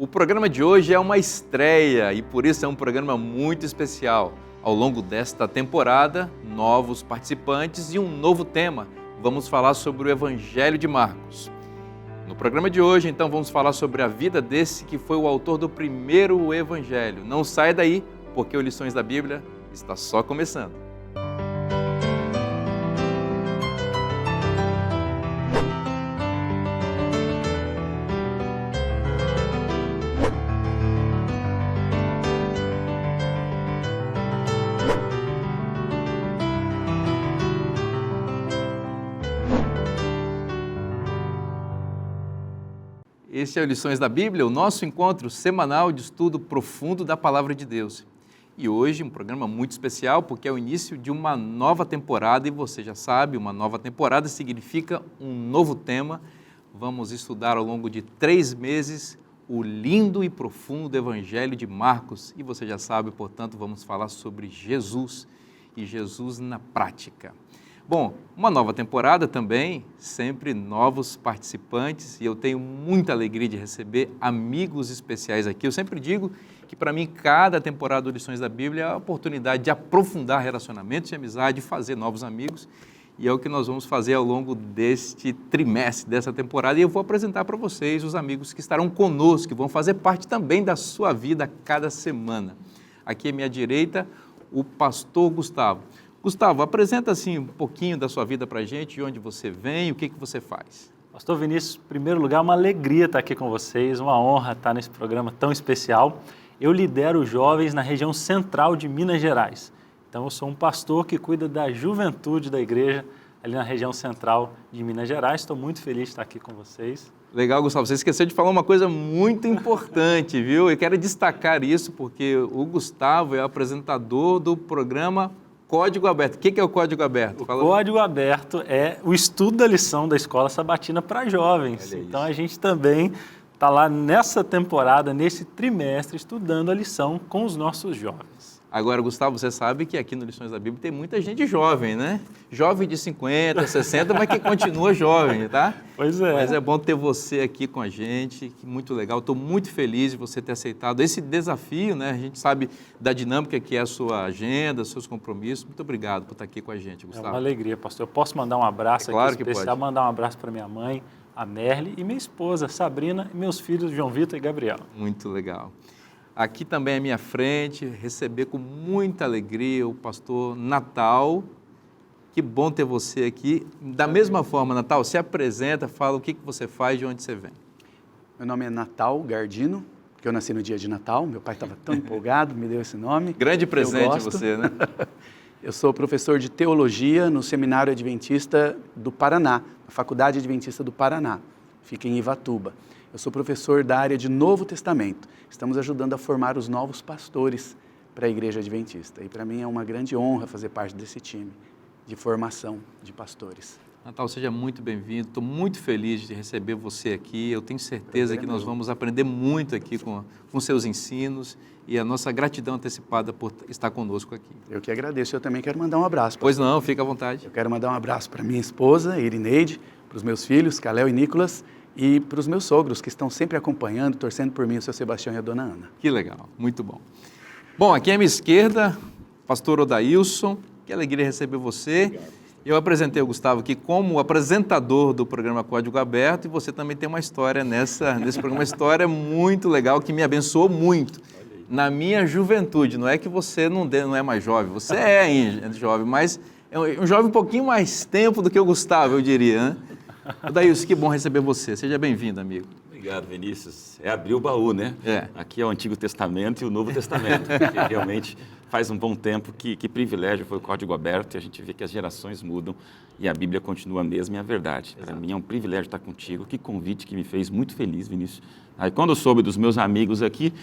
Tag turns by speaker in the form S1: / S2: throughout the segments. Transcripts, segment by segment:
S1: O programa de hoje é uma estreia e por isso é um programa muito especial. Ao longo desta temporada, novos participantes e um novo tema. Vamos falar sobre o Evangelho de Marcos. No programa de hoje, então, vamos falar sobre a vida desse que foi o autor do primeiro Evangelho. Não saia daí, porque o Lições da Bíblia está só começando. Este é o Lições da Bíblia, o nosso encontro semanal de estudo profundo da Palavra de Deus. E hoje um programa muito especial porque é o início de uma nova temporada e você já sabe, uma nova temporada significa um novo tema. Vamos estudar ao longo de 3 meses o lindo e profundo Evangelho de Marcos. E você já sabe, portanto, vamos falar sobre Jesus e Jesus na prática. Bom, uma nova temporada também, sempre novos participantes e eu tenho muita alegria de receber amigos especiais aqui. Eu sempre digo que para mim cada temporada do Lições da Bíblia é a oportunidade de aprofundar relacionamentos de amizade, fazer novos amigos e é o que nós vamos fazer ao longo deste trimestre, dessa temporada e eu vou apresentar para vocês os amigos que estarão conosco, que vão fazer parte também da sua vida a cada semana. Aqui à minha direita, o pastor Gustavo. Gustavo, apresenta assim um pouquinho da sua vida para a gente, de onde você vem, o que você faz.
S2: Pastor Vinícius, em primeiro lugar, uma alegria estar aqui com vocês, uma honra estar nesse programa tão especial. Eu lidero jovens na região central de Minas Gerais. Então, eu sou um pastor que cuida da juventude da igreja ali na região central de Minas Gerais. Estou muito feliz de estar aqui com vocês.
S1: Legal, Gustavo. Você esqueceu de falar uma coisa muito importante, viu? Eu quero destacar isso porque o Gustavo é o apresentador do programa Código Aberto. O que é o Código Aberto?
S2: Fala. O Código Aberto é o estudo da lição da Escola Sabatina para jovens. Então, a gente também está lá nessa temporada, nesse trimestre, estudando a lição com os nossos jovens.
S1: Agora, Gustavo, você sabe que aqui no Lições da Bíblia tem muita gente jovem, né? Jovem de 50, 60, mas que continua jovem, tá?
S2: Pois é.
S1: Mas é bom ter você aqui com a gente, que muito legal. Estou muito feliz de você ter aceitado esse desafio, né? A gente sabe da dinâmica que é a sua agenda, seus compromissos. Muito obrigado por estar aqui com a gente, Gustavo.
S2: É uma alegria, pastor. Eu posso mandar um abraço
S1: claro
S2: aqui especial, mandar um abraço para minha mãe, a Merle, e minha esposa, Sabrina, e meus filhos, João Vitor e Gabriel.
S1: Muito legal. Aqui também à minha frente, receber com muita alegria o pastor Natal. Que bom ter você aqui. Da mesma forma, Natal, se apresenta, fala o que você faz, de onde você vem.
S3: Meu nome é Natal Gardino, porque eu nasci no dia de Natal, meu pai estava tão empolgado, me deu esse nome.
S1: Grande presente você, né?
S3: Eu sou professor de teologia no Seminário Adventista do Paraná, na Faculdade Adventista do Paraná, fica em Ivatuba. Eu sou professor da área de Novo Testamento. Estamos ajudando a formar os novos pastores para a Igreja Adventista. E para mim é uma grande honra fazer parte desse time de formação de pastores.
S1: Natal, seja muito bem-vindo. Estou muito feliz de receber você aqui. Eu tenho certeza que nós vamos aprender muito aqui com seus ensinos e a nossa gratidão antecipada por estar conosco aqui.
S3: Eu que agradeço. Eu também quero mandar um abraço.
S1: Pois não, fica à vontade.
S3: Eu quero mandar um abraço para minha esposa, Irineide, para os meus filhos, Calel e Nicolas, e para os meus sogros, que estão sempre acompanhando, torcendo por mim, o seu Sebastião e a dona Ana.
S1: Que legal, muito bom. Bom, aqui à minha esquerda, pastor Odailson, que alegria receber você. Obrigado. Eu apresentei o Gustavo aqui como apresentador do programa Código Aberto e você também tem uma história nesse programa, uma história muito legal que me abençoou muito na minha juventude. Não é que você não é mais jovem, você é jovem, mas é um jovem um pouquinho mais tempo do que o Gustavo, eu diria, né? Odailson, que bom receber você. Seja bem-vindo, amigo.
S4: Obrigado, Vinícius. É abrir o baú, né? Aqui é o Antigo Testamento e o Novo Testamento, porque realmente faz um bom tempo que privilégio foi o Código Aberto e a gente vê que as gerações mudam e a Bíblia continua a mesma e a verdade. Para mim é um privilégio estar contigo. Que convite que me fez muito feliz, Vinícius. Aí quando eu soube dos meus amigos aqui,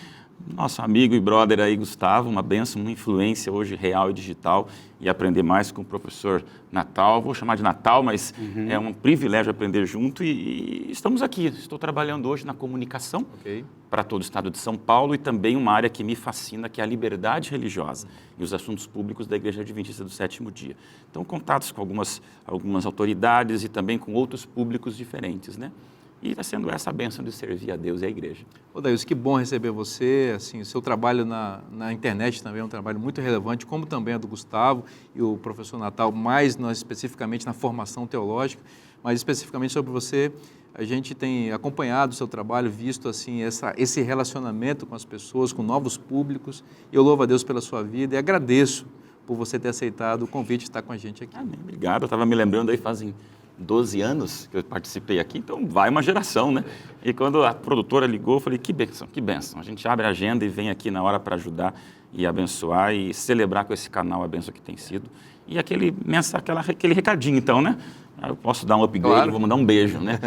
S4: nosso amigo e brother aí, Gustavo, uma bênção, uma influência hoje real e digital e aprender mais com o professor Natal. Vou chamar de Natal, mas é um privilégio aprender junto e estamos aqui. Estou trabalhando hoje na comunicação para todo o estado de São Paulo e também uma área que me fascina, que é a liberdade religiosa e os assuntos públicos da Igreja Adventista do Sétimo Dia. Então, contatos com algumas autoridades e também com outros públicos diferentes, né? E está sendo essa a bênção de servir a Deus e a igreja.
S1: Ô Daílson, que bom receber você, assim, o seu trabalho na internet também é um trabalho muito relevante, como também é do Gustavo e o professor Natal, mais nós especificamente na formação teológica, mas especificamente sobre você, a gente tem acompanhado o seu trabalho, visto assim esse relacionamento com as pessoas, com novos públicos, e eu louvo a Deus pela sua vida e agradeço por você ter aceitado o convite de estar com a gente aqui.
S4: Amém. Obrigado, eu estava me lembrando aí fazem 12 anos que eu participei aqui, então vai uma geração, né? E quando a produtora ligou, eu falei, que bênção, que bênção. A gente abre a agenda e vem aqui na hora para ajudar e abençoar e celebrar com esse canal a bênção que tem sido. E aquele recadinho, então, né? Eu posso dar um upgrade, claro. Vou mandar um beijo, né?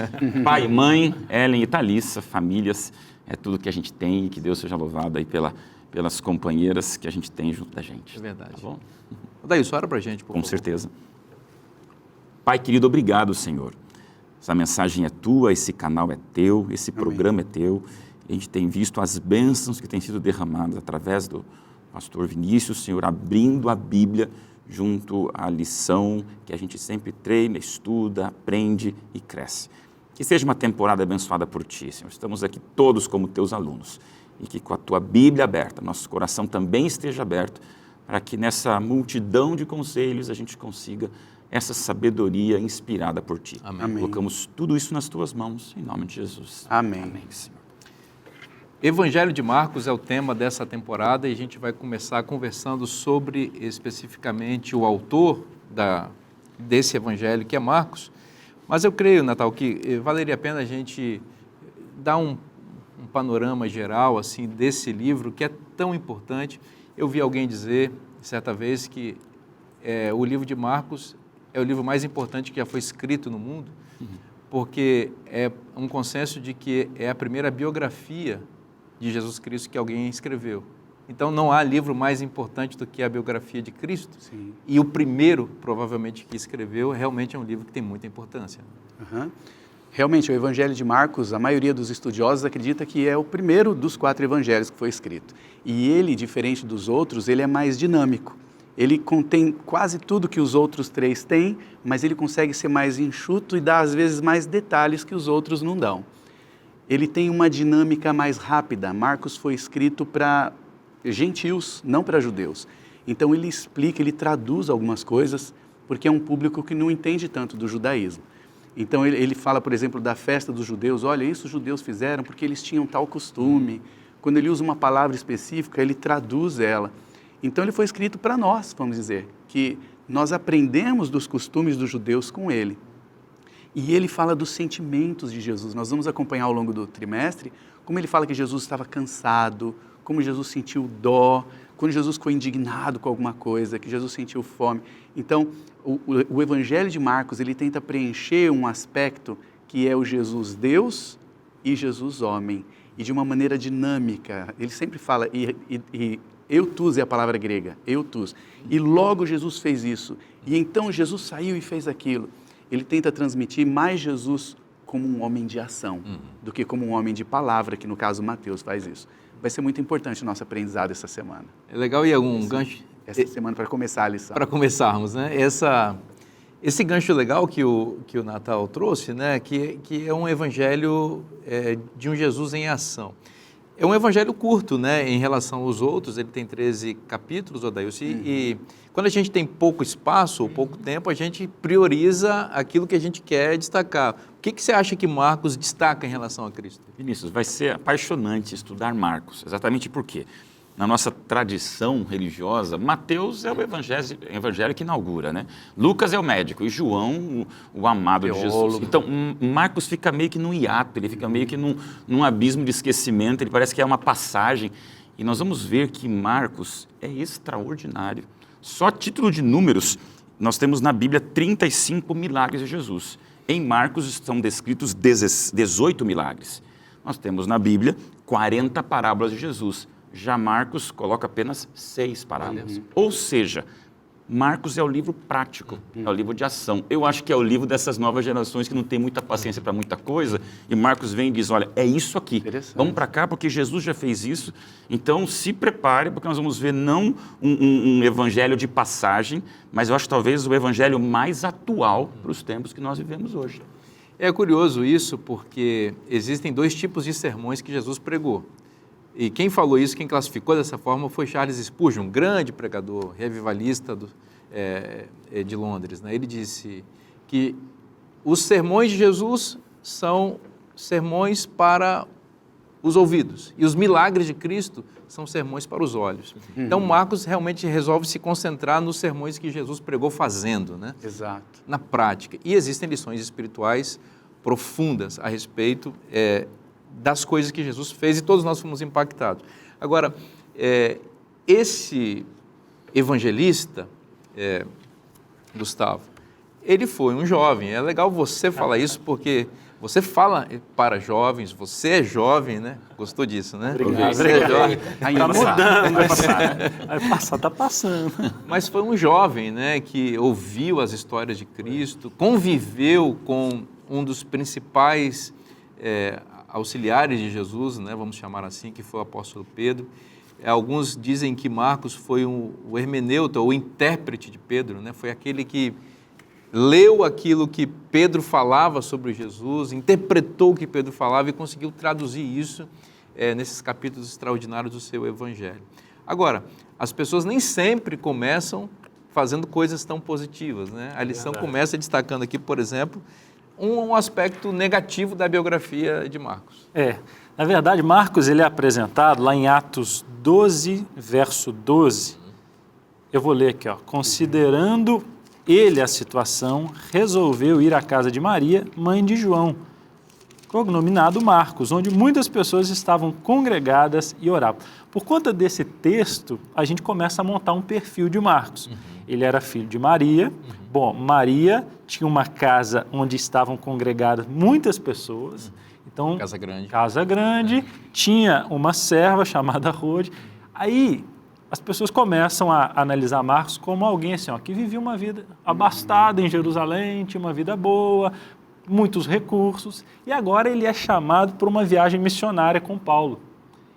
S4: Pai, mãe, Ellen e Thalissa, famílias, é tudo que a gente tem e que Deus seja louvado aí pelas companheiras que a gente tem junto da gente.
S1: É verdade.
S4: Tá bom?
S1: Daílson, ora pra gente, por favor.
S4: Com certeza. Pai querido, obrigado, Senhor. Essa mensagem é tua, esse canal é teu, esse programa é teu. A gente tem visto as bênçãos que têm sido derramadas através do pastor Vinícius, Senhor, abrindo a Bíblia junto à lição que a gente sempre treina, estuda, aprende e cresce. Que seja uma temporada abençoada por Ti, Senhor. Estamos aqui todos como Teus alunos e que com a Tua Bíblia aberta, nosso coração também esteja aberto para que nessa multidão de conselhos a gente consiga essa sabedoria inspirada por Ti.
S1: Amém.
S4: Colocamos tudo isso nas Tuas mãos, em nome de Jesus.
S3: Amém.
S4: Amém, Senhor.
S1: Evangelho de Marcos é o tema dessa temporada e a gente vai começar conversando sobre especificamente o autor desse evangelho, que é Marcos. Mas eu creio, Natal, que valeria a pena a gente dar um panorama geral assim desse livro, que é tão importante. Eu vi alguém dizer, certa vez, que o livro de Marcos é o livro mais importante que já foi escrito no mundo, porque é um consenso de que é a primeira biografia de Jesus Cristo que alguém escreveu. Então, não há livro mais importante do que a biografia de Cristo.
S3: Sim.
S1: E o primeiro, provavelmente, que escreveu, realmente é um livro que tem muita importância.
S3: Uhum. Realmente, o Evangelho de Marcos, a maioria dos estudiosos acredita que é o primeiro dos 4 evangelhos que foi escrito. E ele, diferente dos outros, ele é mais dinâmico. Ele contém quase tudo que os outros 3 têm, mas ele consegue ser mais enxuto e dar, às vezes, mais detalhes que os outros não dão. Ele tem uma dinâmica mais rápida. Marcos foi escrito para gentios, não para judeus. Então ele explica, ele traduz algumas coisas, porque é um público que não entende tanto do judaísmo. Então ele fala, por exemplo, da festa dos judeus. Olha, isso os judeus fizeram porque eles tinham tal costume. Quando ele usa uma palavra específica, ele traduz ela. Então ele foi escrito para nós, vamos dizer, que nós aprendemos dos costumes dos judeus com ele. E ele fala dos sentimentos de Jesus. Nós vamos acompanhar ao longo do trimestre como ele fala que Jesus estava cansado, como Jesus sentiu dó, quando Jesus ficou indignado com alguma coisa, que Jesus sentiu fome. Então, o Evangelho de Marcos, ele tenta preencher um aspecto que é o Jesus Deus e Jesus homem, e de uma maneira dinâmica. Ele sempre fala, eutus é a palavra grega, eutus. E logo Jesus fez isso. E então Jesus saiu e fez aquilo. Ele tenta transmitir mais Jesus como um homem de ação do que como um homem de palavra, que no caso Mateus faz isso. Vai ser muito importante o nosso aprendizado essa semana.
S1: É legal e algum gancho?
S3: Essa semana para começar a lição.
S1: Para começarmos, né? Esse gancho legal que o Natal trouxe, né? Que é um evangelho de um Jesus em ação. É um evangelho curto, né, em relação aos outros, ele tem 13 capítulos, Odaílson, e quando a gente tem pouco espaço ou pouco tempo, a gente prioriza aquilo que a gente quer destacar. O que você acha que Marcos destaca em relação a Cristo?
S4: Vinícius, vai ser apaixonante estudar Marcos, exatamente por quê? Na nossa tradição religiosa, Mateus é o evangelho que inaugura, né? Lucas é o médico e João o amado de Jesus. Então, Marcos fica meio que num hiato, ele fica meio que num abismo de esquecimento, ele parece que é uma passagem. E nós vamos ver que Marcos é extraordinário. Só a título de números, nós temos na Bíblia 35 milagres de Jesus. Em Marcos estão descritos 18 milagres. Nós temos na Bíblia 40 parábolas de Jesus. Já Marcos coloca apenas 6 parábolas. Ou seja, Marcos é o livro prático, é o livro de ação. Eu acho que é o livro dessas novas gerações que não tem muita paciência para muita coisa. E Marcos vem e diz, olha, é isso aqui. Vamos para cá porque Jesus já fez isso. Então se prepare porque nós vamos ver não um evangelho de passagem, mas eu acho talvez o evangelho mais atual para os tempos que nós vivemos hoje.
S1: É curioso isso porque existem 2 tipos de sermões que Jesus pregou. E quem falou isso, quem classificou dessa forma foi Charles Spurgeon, um grande pregador, revivalista de Londres, né? Ele disse que os sermões de Jesus são sermões para os ouvidos e os milagres de Cristo são sermões para os olhos. Então, Marcos realmente resolve se concentrar nos sermões que Jesus pregou fazendo, né?
S3: Exato.
S1: Na prática. E existem lições espirituais profundas a respeito das coisas que Jesus fez e todos nós fomos impactados. Agora, esse evangelista, Gustavo, ele foi um jovem. É legal você falar isso porque você fala para jovens, você é jovem, né? Gostou disso, né?
S2: Obrigado.
S1: Você é jovem.
S2: Está mudando, vai passar, está passando.
S1: Mas foi um jovem, né, que ouviu as histórias de Cristo, conviveu com um dos principais auxiliares de Jesus, né, vamos chamar assim, que foi o apóstolo Pedro. Alguns dizem que Marcos foi o hermeneuta, o intérprete de Pedro, né, foi aquele que leu aquilo que Pedro falava sobre Jesus, interpretou o que Pedro falava e conseguiu traduzir isso nesses capítulos extraordinários do seu evangelho. Agora, as pessoas nem sempre começam fazendo coisas tão positivas, né? A lição começa destacando aqui, por exemplo, um aspecto negativo da biografia de Marcos.
S2: Na verdade, Marcos ele é apresentado lá em Atos 12, verso 12. Eu vou ler aqui, ó. Considerando ele a situação, resolveu ir à casa de Maria, mãe de João, cognominado Marcos, onde muitas pessoas estavam congregadas e oravam. Por conta desse texto, a gente começa a montar um perfil de Marcos. Ele era filho de Maria. Bom, Maria tinha uma casa onde estavam congregadas muitas pessoas. Então, Casa grande. Tinha uma serva chamada Rode. Aí, as pessoas começam a analisar Marcos como alguém assim, ó, que vivia uma vida abastada em Jerusalém, tinha uma vida boa, muitos recursos, e agora ele é chamado para uma viagem missionária com Paulo.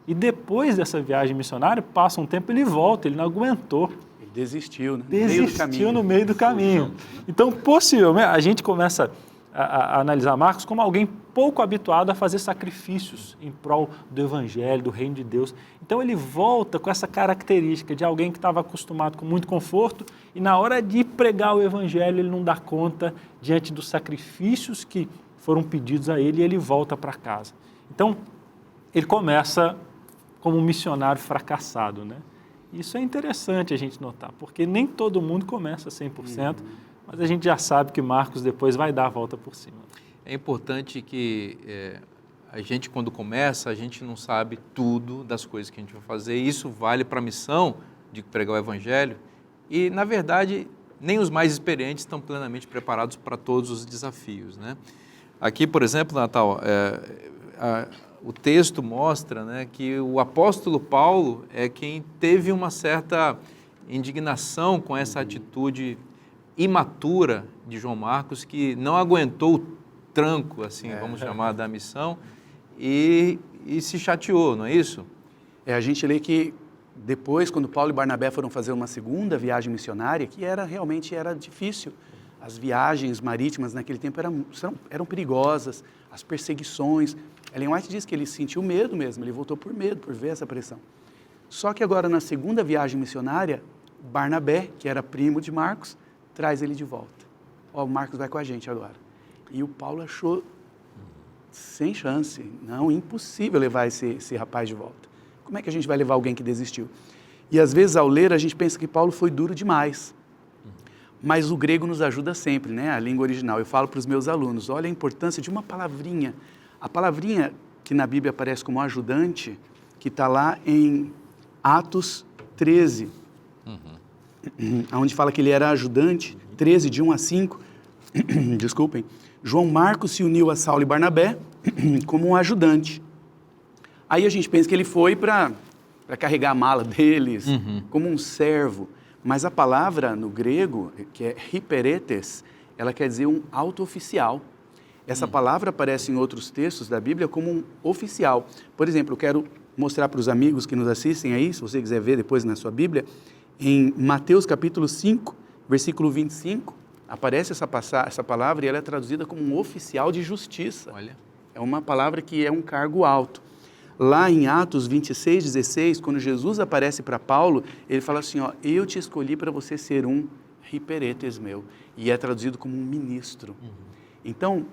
S2: E depois dessa viagem missionária, passa um tempo, ele volta, ele não aguentou.
S3: Ele desistiu, né?
S2: Desistiu no meio do caminho. Então, possivelmente, a gente começa a analisar Marcos como alguém pouco habituado a fazer sacrifícios em prol do Evangelho, do Reino de Deus. Então ele volta com essa característica de alguém que estava acostumado com muito conforto e na hora de pregar o Evangelho ele não dá conta diante dos sacrifícios que foram pedidos a ele e ele volta para casa. Então ele começa como um missionário fracassado, né? Isso é interessante a gente notar, porque nem todo mundo começa 100%, mas a gente já sabe que Marcos depois vai dar a volta por cima.
S1: É importante que a gente, quando começa, a gente não sabe tudo das coisas que a gente vai fazer. Isso vale para a missão de pregar o Evangelho. E, na verdade, nem os mais experientes estão plenamente preparados para todos os desafios, né? Aqui, por exemplo, Natal, o texto mostra, né, que o apóstolo Paulo é quem teve uma certa indignação com essa atitude imatura de João Marcos, que não aguentou o tranco, assim, vamos chamar, da missão, e se chateou, não é isso?
S3: A gente lê que depois, quando Paulo e Barnabé foram fazer uma segunda viagem missionária, que realmente era difícil, as viagens marítimas naquele tempo eram perigosas, as perseguições. Ellen White diz que ele sentiu medo mesmo, ele voltou por medo, por ver essa pressão. Só que agora, na segunda viagem missionária, Barnabé, que era primo de Marcos, traz ele de volta. O Marcos vai com a gente agora. E o Paulo achou sem chance, não, impossível levar esse rapaz de volta. Como é que a gente vai levar alguém que desistiu? E às vezes, ao ler, a gente pensa que Paulo foi duro demais. Mas o grego nos ajuda sempre, né? A língua original. Eu falo para os meus alunos, olha a importância de uma palavrinha. A palavrinha que na Bíblia aparece como ajudante, que está lá em Atos 13, onde fala que ele era ajudante, 13, de 1 a 5, desculpem, João Marcos se uniu a Saulo e Barnabé como um ajudante. Aí a gente pensa que ele foi para carregar a mala deles, como um servo. Mas a palavra no grego, que é hiperetes, ela quer dizer um alto oficial. Essa palavra aparece em outros textos da Bíblia como um oficial. Por exemplo, eu quero mostrar para os amigos que nos assistem aí, se você quiser ver depois na sua Bíblia, em Mateus capítulo 5, versículo 25, aparece essa palavra e ela é traduzida como um oficial de justiça.
S1: Olha.
S3: É uma palavra que é um cargo alto. Lá em Atos 26:16, quando Jesus aparece para Paulo, ele fala assim, ó, eu te escolhi para você ser um hiperetes meu. E é traduzido como um ministro. Então,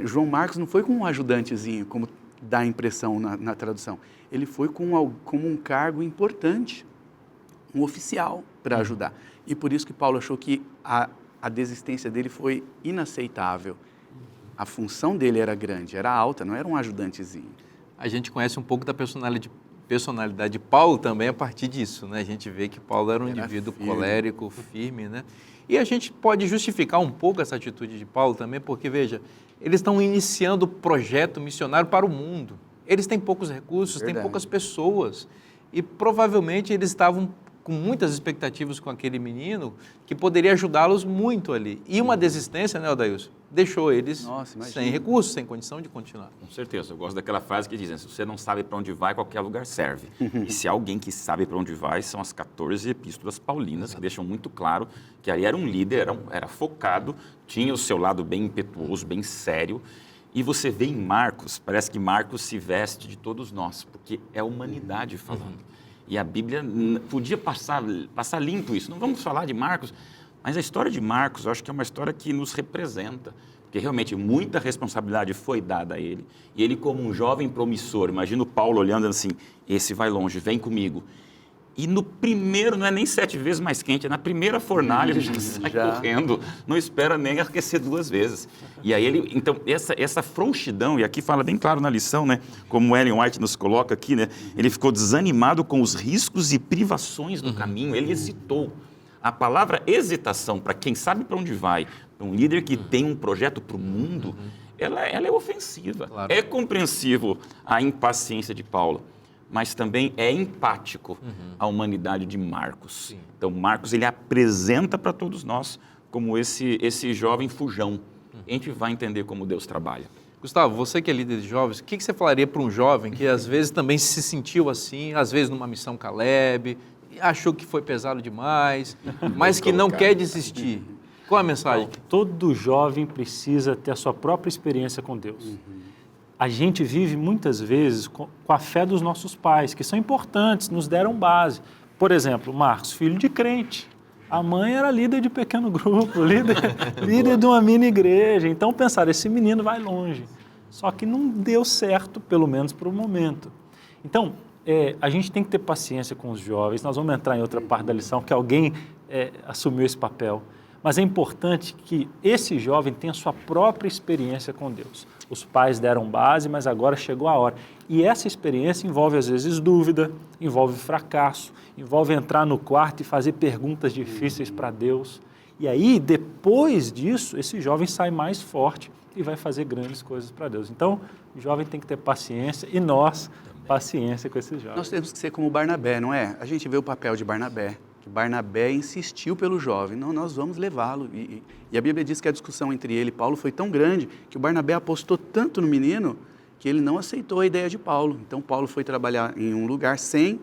S3: João Marcos não foi com um ajudantezinho, como dá a impressão na tradução. Ele foi como um cargo importante, um oficial para ajudar. E por isso que Paulo achou que a desistência dele foi inaceitável. A função dele era grande, era alta, não era um ajudantezinho.
S1: A gente conhece um pouco da personalidade de Paulo também a partir disso, né? A gente vê que Paulo era um indivíduo colérico, firme, né? E a gente pode justificar um pouco essa atitude de Paulo também, porque, veja, eles estão iniciando o projeto missionário para o mundo. Eles têm poucos recursos, têm poucas pessoas. E provavelmente eles estavam com muitas expectativas com aquele menino que poderia ajudá-los muito ali. E uma desistência, né, Odailson? Deixou eles sem recursos, sem condição de continuar.
S4: Com certeza. Eu gosto daquela frase que diz, se você não sabe para onde vai, qualquer lugar serve. E se alguém que sabe para onde vai, são as 14 epístolas paulinas, que deixam muito claro que ali era um líder, era focado, tinha o seu lado bem impetuoso, bem sério. E você vê em Marcos, parece que Marcos se veste de todos nós, porque é a humanidade falando. E a Bíblia podia passar limpo isso. Não vamos falar de Marcos, mas a história de Marcos, eu acho que é uma história que nos representa, porque realmente muita responsabilidade foi dada a ele. E ele, como um jovem promissor, imagina o Paulo olhando assim, esse vai longe, vem comigo. E no primeiro, não é nem 7 vezes mais quente, é na primeira fornalha ele já sai correndo, não espera nem aquecer 2 vezes. E aí ele, então, essa frouxidão, e aqui fala bem claro na lição, né, como Ellen White nos coloca aqui, né, ele ficou desanimado com os riscos e privações do caminho, ele hesitou. A palavra hesitação, para quem sabe para onde vai, para um líder que tem um projeto para o mundo, ela é ofensiva. Claro. É compreensível a impaciência de Paulo, mas também é empático à humanidade de Marcos. Sim. Então, Marcos, ele apresenta para todos nós como esse jovem fujão. A gente vai entender como Deus trabalha.
S1: Gustavo, você que é líder de jovens, o que você falaria para um jovem que às vezes também se sentiu assim, às vezes numa missão Caleb, achou que foi pesado demais, mas que não quer desistir? Qual a mensagem?
S2: Então, todo jovem precisa ter a sua própria experiência com Deus. A gente vive muitas vezes com a fé dos nossos pais, que são importantes, nos deram base. Por exemplo, Marcos, filho de crente. A mãe era líder de pequeno grupo, líder de uma mini igreja. Então pensaram, esse menino vai longe. Só que não deu certo, pelo menos por um momento. Então, a gente tem que ter paciência com os jovens. Nós vamos entrar em outra parte da lição, que alguém assumiu esse papel. Mas é importante que esse jovem tenha sua própria experiência com Deus. Os pais deram base, mas agora chegou a hora. E essa experiência envolve, às vezes, dúvida, envolve fracasso, envolve entrar no quarto e fazer perguntas difíceis para Deus. E aí, depois disso, esse jovem sai mais forte e vai fazer grandes coisas para Deus. Então, o jovem tem que ter paciência e nós, paciência com esses jovens.
S3: Nós temos que ser como Barnabé, não é? A gente vê o papel de Barnabé. Barnabé insistiu pelo jovem, não, nós vamos levá-lo. E a Bíblia diz que a discussão entre ele e Paulo foi tão grande que o Barnabé apostou tanto no menino que ele não aceitou a ideia de Paulo. Então, Paulo foi trabalhar em um lugar sem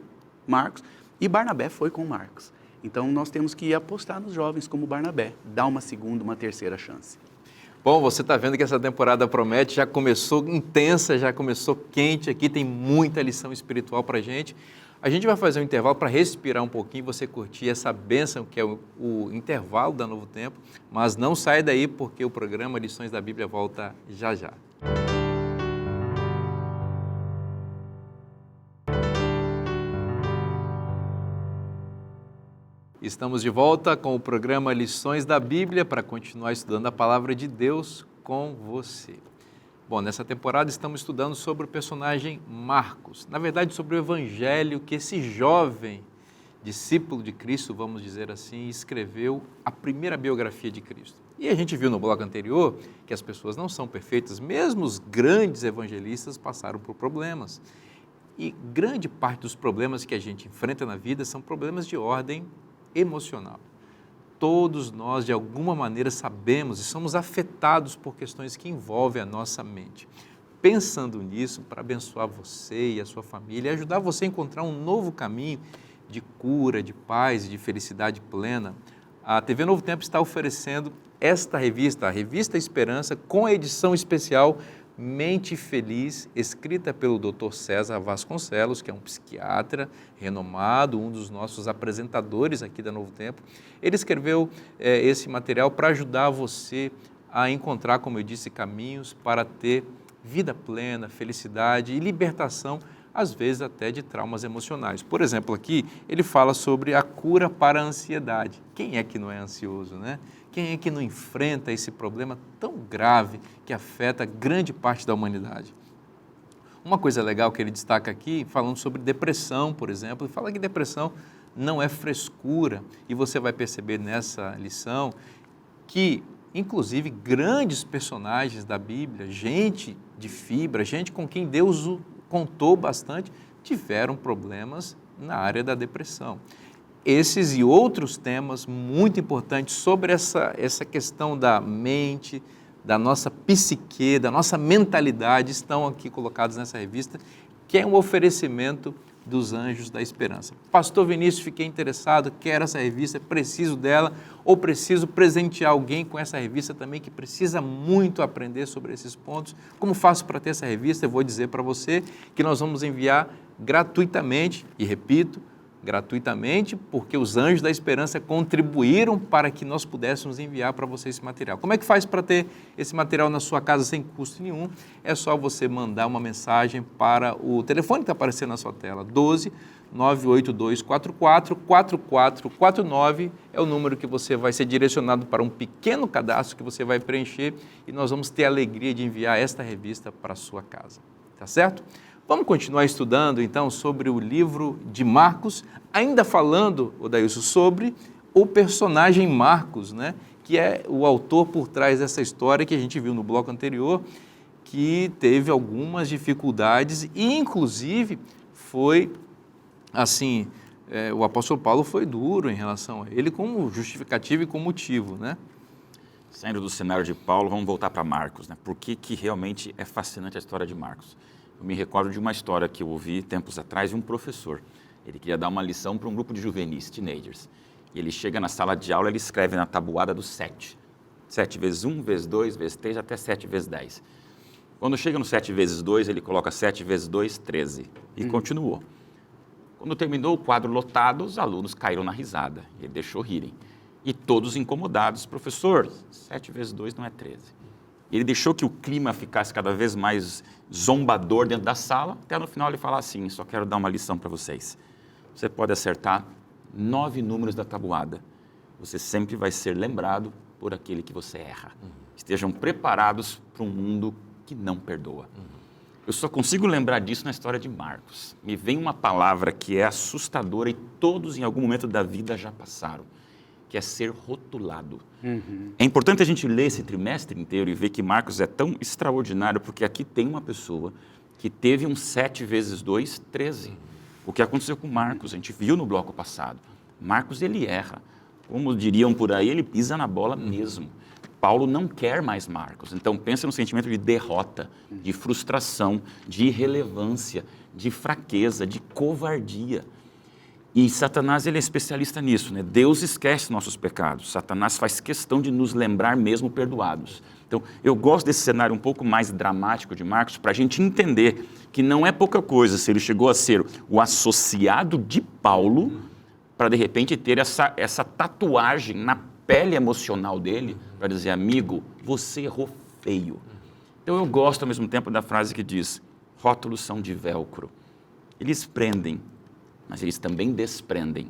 S3: Marcos e Barnabé foi com Marcos. Então, nós temos que apostar nos jovens como Barnabé, dar uma segunda, uma terceira chance.
S1: Bom, você está vendo que essa temporada promete, já começou intensa, já começou quente aqui, tem muita lição espiritual para a gente. A gente vai fazer um intervalo para respirar um pouquinho, você curtir essa bênção que é o intervalo da Novo Tempo, mas não sai daí porque o programa Lições da Bíblia volta já já. Estamos de volta com o programa Lições da Bíblia para continuar estudando a Palavra de Deus com você. Bom, nessa temporada estamos estudando sobre o personagem Marcos, na verdade sobre o evangelho que esse jovem discípulo de Cristo, vamos dizer assim, escreveu a primeira biografia de Cristo. E a gente viu no bloco anterior que as pessoas não são perfeitas, mesmo os grandes evangelistas passaram por problemas. E grande parte dos problemas que a gente enfrenta na vida são problemas de ordem emocional. Todos nós, de alguma maneira, sabemos e somos afetados por questões que envolvem a nossa mente. Pensando nisso, para abençoar você e a sua família, e ajudar você a encontrar um novo caminho de cura, de paz e de felicidade plena, a TV Novo Tempo está oferecendo esta revista, a Revista Esperança, com a edição especial Mente Feliz, escrita pelo Dr. César Vasconcelos, que é um psiquiatra renomado, um dos nossos apresentadores aqui da Novo Tempo. Ele escreveu esse material para ajudar você a encontrar, como eu disse, caminhos para ter vida plena, felicidade e libertação, às vezes até de traumas emocionais. Por exemplo, aqui ele fala sobre a cura para a ansiedade. Quem é que não é ansioso, né? Quem é que não enfrenta esse problema tão grave que afeta grande parte da humanidade? Uma coisa legal que ele destaca aqui, falando sobre depressão, por exemplo, ele fala que depressão não é frescura, e você vai perceber nessa lição que, inclusive, grandes personagens da Bíblia, gente de fibra, gente com quem Deus contou bastante, tiveram problemas na área da depressão. Esses e outros temas muito importantes sobre essa questão da mente, da nossa psique, da nossa mentalidade, estão aqui colocados nessa revista, que é um oferecimento dos Anjos da Esperança. Pastor Vinícius, fiquei interessado, quero essa revista, preciso dela, ou preciso presentear alguém com essa revista também, que precisa muito aprender sobre esses pontos. Como faço para ter essa revista? Eu vou dizer para você que nós vamos enviar gratuitamente, e repito, gratuitamente, porque os Anjos da Esperança contribuíram para que nós pudéssemos enviar para você esse material. Como é que faz para ter esse material na sua casa sem custo nenhum? É só você mandar uma mensagem para o telefone que está aparecendo na sua tela, 12 98244 4449, é o número que você vai ser direcionado para um pequeno cadastro que você vai preencher e nós vamos ter a alegria de enviar esta revista para a sua casa, tá certo? Vamos continuar estudando, então, sobre o livro de Marcos, ainda falando, Odailson, sobre o personagem Marcos, né? Que é o autor por trás dessa história que a gente viu no bloco anterior, que teve algumas dificuldades e, inclusive, foi, assim, o apóstolo Paulo foi duro em relação a ele como justificativo e como motivo, né?
S4: Saindo do cenário de Paulo, vamos voltar para Marcos, né? Por que realmente é fascinante a história de Marcos? Eu me recordo de uma história que eu ouvi tempos atrás de um professor. Ele queria dar uma lição para um grupo de juvenis, teenagers. E ele chega na sala de aula, ele escreve na tabuada do 7. 7 vezes 1, vezes 2, vezes 3, até 7 vezes 10. Quando chega no 7 vezes 2, ele coloca 7 vezes 2, 13. E continuou. Quando terminou o quadro lotado, os alunos caíram na risada. Ele deixou rirem. E todos incomodados. Professor, 7 vezes 2 não é 13. Ele deixou que o clima ficasse cada vez mais zombador dentro da sala, até no final ele falar assim, só quero dar uma lição para vocês. Você pode acertar 9 números da tabuada. Você sempre vai ser lembrado por aquele que você erra. Estejam preparados para um mundo que não perdoa. Eu só consigo lembrar disso na história de Marcos. Me vem uma palavra que é assustadora e todos em algum momento da vida já passaram, que é ser rotulado. É importante a gente ler esse trimestre inteiro e ver que Marcos é tão extraordinário, porque aqui tem uma pessoa que teve um 7 vezes 2, 13. O que aconteceu com Marcos, a gente viu no bloco passado. Marcos, ele erra. Como diriam por aí, ele pisa na bola mesmo. Paulo não quer mais Marcos. Então, pensa no sentimento de derrota, de frustração, de irrelevância, de fraqueza, de covardia. E Satanás, ele é especialista nisso, né? Deus esquece nossos pecados. Satanás faz questão de nos lembrar mesmo perdoados. Então, eu gosto desse cenário um pouco mais dramático de Marcos para a gente entender que não é pouca coisa se ele chegou a ser o associado de Paulo para, de repente, ter essa tatuagem na pele emocional dele para dizer, amigo, você errou feio. Então, eu gosto ao mesmo tempo da frase que diz, rótulos são de velcro. Eles prendem, mas eles também desprendem.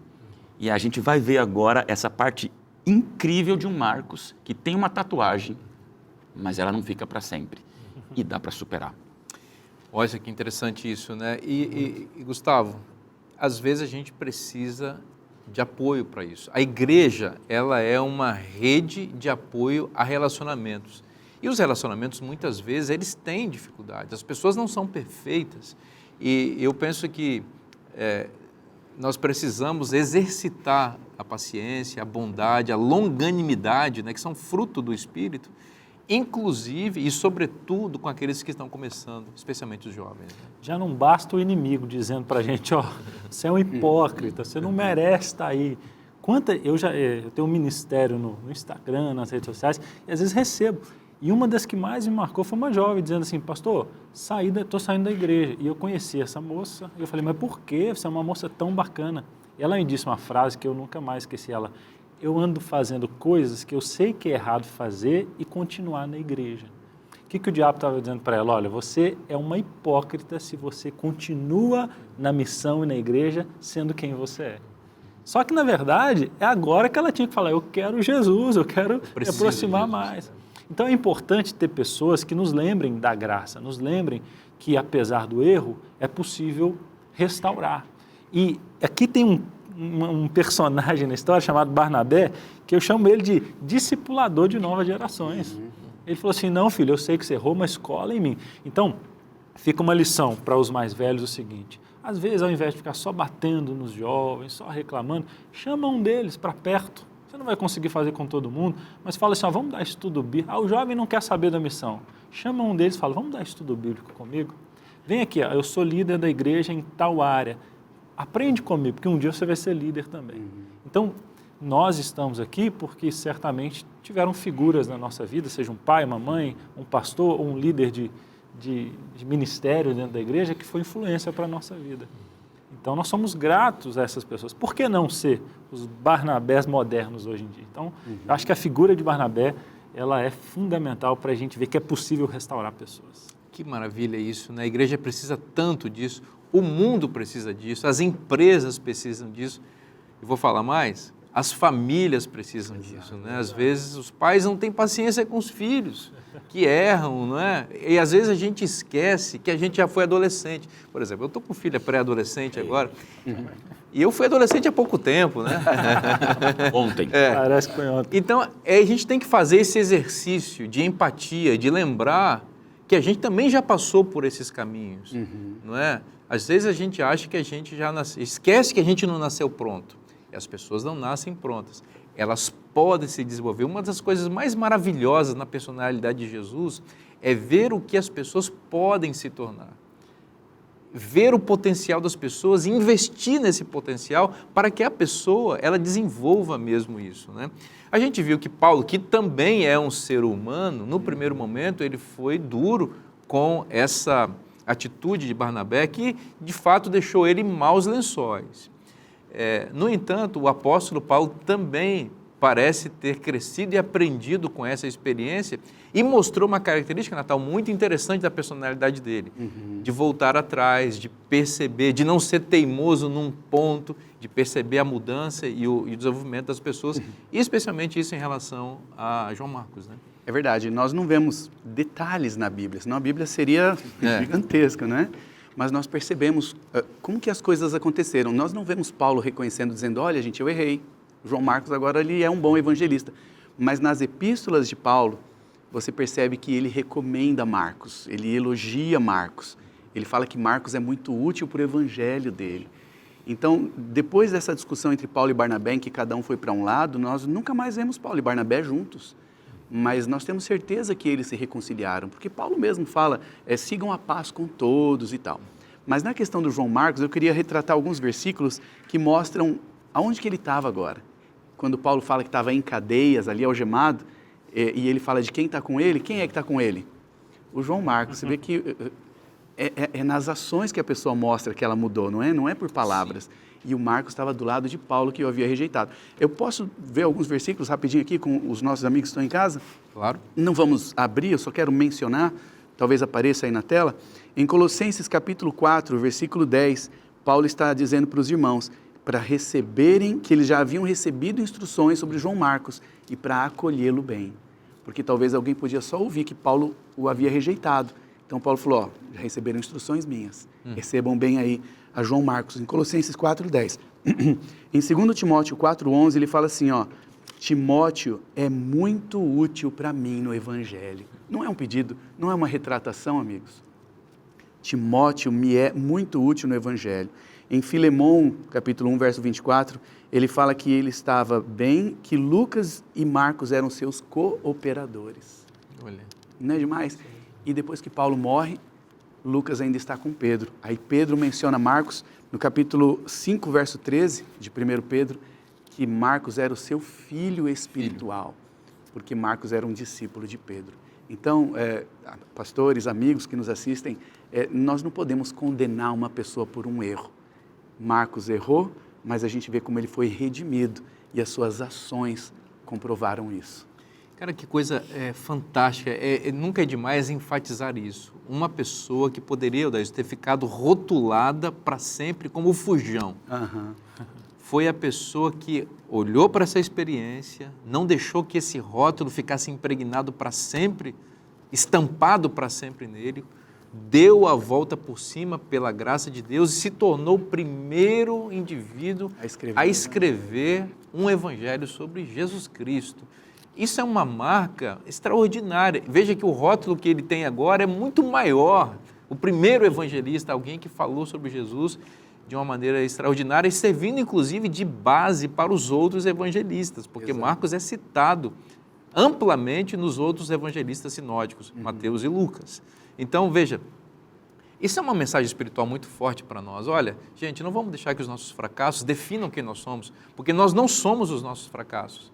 S4: E a gente vai ver agora essa parte incrível de um Marcos, que tem uma tatuagem, mas ela não fica para sempre. E dá para superar.
S1: Olha que interessante isso, né? E Gustavo, às vezes a gente precisa de apoio para isso. A igreja, ela é uma rede de apoio a relacionamentos. E os relacionamentos, muitas vezes, eles têm dificuldades. As pessoas não são perfeitas. E eu penso que nós precisamos exercitar a paciência, a bondade, a longanimidade, né, que são fruto do Espírito, inclusive e sobretudo com aqueles que estão começando, especialmente os jovens. Né?
S2: Já não basta o inimigo dizendo para a gente, ó, você é um hipócrita, você não merece estar aí. Eu tenho um ministério no Instagram, nas redes sociais, e às vezes recebo. E uma das que mais me marcou foi uma jovem dizendo assim, pastor, estou saindo da igreja. E eu conheci essa moça, e eu falei, mas por que você é uma moça tão bacana? E ela me disse uma frase que eu nunca mais esqueci, eu ando fazendo coisas que eu sei que é errado fazer e continuar na igreja. O que o diabo estava dizendo para ela? Olha, você é uma hipócrita se você continua na missão e na igreja sendo quem você é. Só que, na verdade, é agora que ela tinha que falar, eu quero Jesus, eu quero me aproximar mais. Então, é importante ter pessoas que nos lembrem da graça, nos lembrem que, apesar do erro, é possível restaurar. E aqui tem um personagem na história chamado Barnabé, que eu chamo ele de discipulador de novas gerações. Ele falou assim, não, filho, eu sei que você errou, mas cola em mim. Então, fica uma lição para os mais velhos o seguinte, às vezes, ao invés de ficar só batendo nos jovens, só reclamando, chama um deles para perto. Você não vai conseguir fazer com todo mundo, mas fala assim, vamos dar estudo bíblico. O jovem não quer saber da missão. Chama um deles e fala, vamos dar estudo bíblico comigo? Vem aqui, eu sou líder da igreja em tal área. Aprende comigo, porque um dia você vai ser líder também. Então, nós estamos aqui porque certamente tiveram figuras na nossa vida, seja um pai, uma mãe, um pastor ou um líder de ministério dentro da igreja que foi influência para a nossa vida. Então, nós somos gratos a essas pessoas. Por que não ser os Barnabés modernos hoje em dia? Então, eu acho que a figura de Barnabé, ela é fundamental para a gente ver que é possível restaurar pessoas.
S1: Que maravilha isso, né? A igreja precisa tanto disso, o mundo precisa disso, as empresas precisam disso. E vou falar mais, as famílias precisam disso, né? Às vezes os pais não têm paciência com os filhos, que erram, não é? E às vezes a gente esquece que a gente já foi adolescente. Por exemplo, eu estou com filha pré-adolescente agora, e eu fui adolescente há pouco tempo, né?
S4: Ontem.
S2: Parece que foi ontem.
S1: Então, a gente tem que fazer esse exercício de empatia, de lembrar que a gente também já passou por esses caminhos, não é? Às vezes a gente acha que a gente já nasceu, esquece que a gente não nasceu pronto. E as pessoas não nascem prontas. Elas podem se desenvolver. Uma das coisas mais maravilhosas na personalidade de Jesus é ver o que as pessoas podem se tornar. Ver o potencial das pessoas e investir nesse potencial para que a pessoa ela desenvolva mesmo isso, né? A gente viu que Paulo, que também é um ser humano, no primeiro momento ele foi duro com essa atitude de Barnabé que de fato deixou ele em maus lençóis. No entanto, o apóstolo Paulo também parece ter crescido e aprendido com essa experiência e mostrou uma característica, Natal, muito interessante da personalidade dele, de voltar atrás, de perceber, de não ser teimoso num ponto, de perceber a mudança e o desenvolvimento das pessoas, e especialmente isso em relação a João Marcos, né?
S3: É verdade, nós não vemos detalhes na Bíblia, senão a Bíblia seria gigantesca, né? Mas nós percebemos como que as coisas aconteceram. Nós não vemos Paulo reconhecendo, dizendo, olha gente, eu errei. João Marcos agora ele é um bom evangelista. Mas nas epístolas de Paulo, você percebe que ele recomenda Marcos, ele elogia Marcos. Ele fala que Marcos é muito útil para o evangelho dele. Então, depois dessa discussão entre Paulo e Barnabé, em que cada um foi para um lado, nós nunca mais vemos Paulo e Barnabé juntos. Mas nós temos certeza que eles se reconciliaram, porque Paulo mesmo fala, sigam a paz com todos e tal. Mas na questão do João Marcos, eu queria retratar alguns versículos que mostram aonde que ele estava agora. Quando Paulo fala que estava em cadeias, ali algemado, e ele fala de quem está com ele, quem é que está com ele? O João Marcos. Você vê que é nas ações que a pessoa mostra que ela mudou, não é? Não é por palavras. Sim. E o Marcos estava do lado de Paulo, que o havia rejeitado. Eu posso ver alguns versículos rapidinho aqui com os nossos amigos que estão em casa?
S1: Claro.
S3: Não vamos abrir, eu só quero mencionar, talvez apareça aí na tela. Em Colossenses capítulo 4, versículo 10, Paulo está dizendo para os irmãos, para receberem, que eles já haviam recebido instruções sobre João Marcos e para acolhê-lo bem. Porque talvez alguém podia só ouvir que Paulo o havia rejeitado. Então Paulo falou, já receberam instruções minhas, recebam bem aí a João Marcos, em Colossenses 4:10. Em 2 Timóteo 4:11, ele fala assim, Timóteo é muito útil para mim no Evangelho. Não é um pedido, não é uma retratação, amigos. Timóteo me é muito útil no Evangelho. Em Filemão, capítulo 1, verso 24, ele fala que ele estava bem, que Lucas e Marcos eram seus cooperadores.
S1: Olha.
S3: Não é demais? E depois que Paulo morre, Lucas ainda está com Pedro. Aí Pedro menciona Marcos no capítulo 5, verso 13 de 1 Pedro, que Marcos era o seu filho espiritual, porque Marcos era um discípulo de Pedro. Então, pastores, amigos que nos assistem, nós não podemos condenar uma pessoa por um erro. Marcos errou, mas a gente vê como ele foi redimido e as suas ações comprovaram isso.
S1: Cara, que coisa fantástica. Nunca é demais enfatizar isso. Uma pessoa que poderia, Odaísio, ter ficado rotulada para sempre como fujão. Foi a pessoa que olhou para essa experiência, não deixou que esse rótulo ficasse impregnado para sempre, estampado para sempre nele, deu a volta por cima pela graça de Deus e se tornou o primeiro indivíduo a escrever um evangelho sobre Jesus Cristo. Isso é uma marca extraordinária. Veja que o rótulo que ele tem agora é muito maior. O primeiro evangelista, alguém que falou sobre Jesus de uma maneira extraordinária e servindo, inclusive, de base para os outros evangelistas, porque Marcos é citado amplamente nos outros evangelistas sinóticos, Mateus e Lucas. Então, veja, isso é uma mensagem espiritual muito forte para nós. Olha, gente, não vamos deixar que os nossos fracassos definam quem nós somos, porque nós não somos os nossos fracassos.